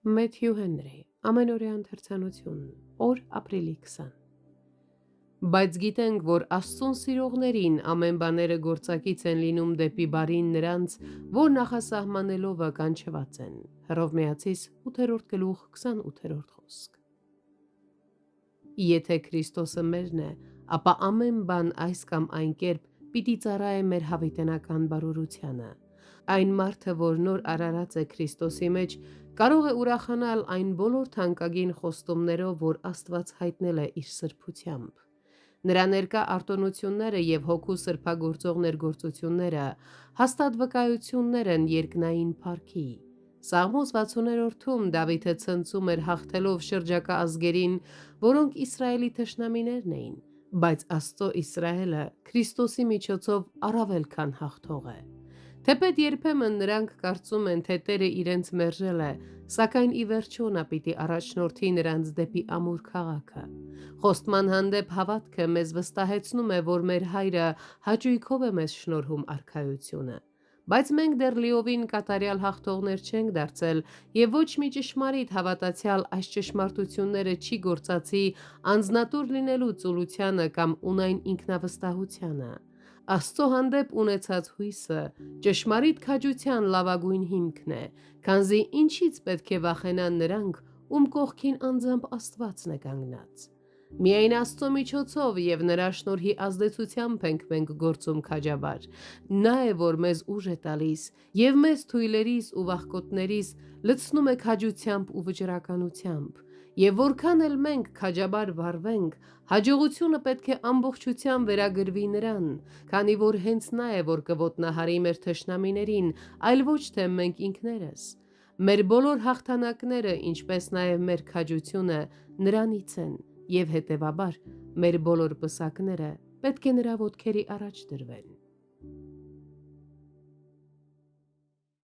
Մեթյու Հենրի, ամենօրյա ընթերցանություն, օր ապրիլի 20։ Բայց գիտենք, որ Աստծուն սիրողներին ամեն բաները գործակից են լինում դեպի բարին նրանց, որ նախասահմանելով կանչված են։ Հռովմայացիս 8-րդ գլուխ 28-րդ խոսք։ Եթե Քրիստոսը մերն է, ապա ամեն բան այս կամ այն կերպ պիտի ծառայե մեր հավիտենական բարօրությանը։ Այն մարդը, որ նոր արարած է Քրիստոսի մեջ, կարող է ուրախանալ այն բոլոր թանկագին խոստումներով, որ Աստված հայտնել է իր սրբությամբ։ Նրա ներկա արտոնությունները և հոգու սրբագործող ներգործությունները հաստատ վկայություններ են երկնային փառքի։ Սաղմոս 60-րդում Դավիթը ցնծում էր հաղթելով շրջակա ազգերին, որոնք Իսրայելի թշնամիներն էին, բայց Աստծո Իսրայելը Քրիստոսի միջոցով առավել քան հաղթող է։ Թեպետ երբեմն նրանք կարծում են, թե Տերը իրենց մերժել է, սակայն ի վերջո նա պիտի առաջնորդի նրանց դեպի ամուր քաղաքը։ Խոստման հանդեպ հավատքը մեզ վստահեցնում է, որ մեր Հայրը հաճույքով է մեզ շնորհում արքայությունը։ Բայց մենք դեռ լիովին կատարյալ հաղթողներ չենք դարձել և ոչ մի ճշմարիտ հավատացյալ այս ճշմարտությունները չի գործածի անձնատուր լինելու ծուլությանը կամ ունայն ինքնավստահությանը։ Աստծո հանդեպ ունեցած հույսը ճշմարիտ քաջության լավագույն հիմքն է, քանզի ինչից պետք է վախենան նրանք, ում կողքին անձամբ Աստվածն է կանգնած։ Միայն Աստծո միջոցով և նրա շնորհի ազդեցությամբ ենք մենք գործում քաջաբար։ Նա է, որ մեզ ուժ է տալիս և մեզ թույլերիս ու վախկոտներիս լցնում է քաջությամբ ու վճռականությամբ։ Եվ որքան էլ մենք քաջաբար վարվենք, հաջողությունը պետք է ամբողջությամբ վերագրվի նրան, քանի որ հենց նա է, որ կոտնահարի մեր թշնամիներին, այլ ոչ թե մենք ինքներս։ Մեր բոլոր հաղթանակները, ինչպես նաև մեր քաջությունը նրանից են, և հետևաբար մեր բոլոր պսակները պետք է նրա ոտքերի առաջ դրվեն։